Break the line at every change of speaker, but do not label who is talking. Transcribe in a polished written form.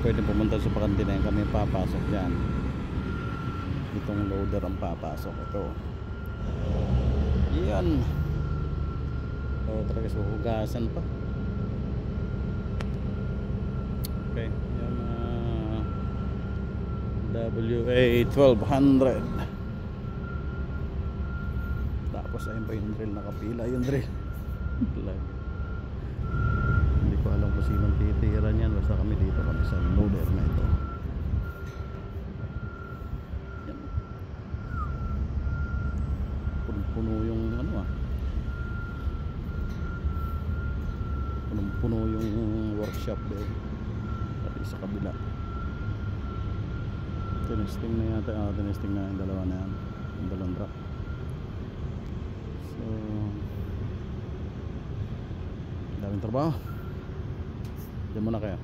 pwede pumunta sa pakantinan, kami papasok dyan. Itong loader ang papasok. Ito yan. Talaga suhugasan pa. Okay, yan, WA 1200. Tapos ayun pa yung drill, nakapila yung drill. Hindi ko alam kung sinong titira niyan, basta kami dito kami sa loader na ito. Yan. Puno yung ano puno yung workshop doon pati sa kabila. Tinesting na yata, tinesting na yung dalawa na yan, yung dalawang truck. So daming trabaho. Diyan muna kayo.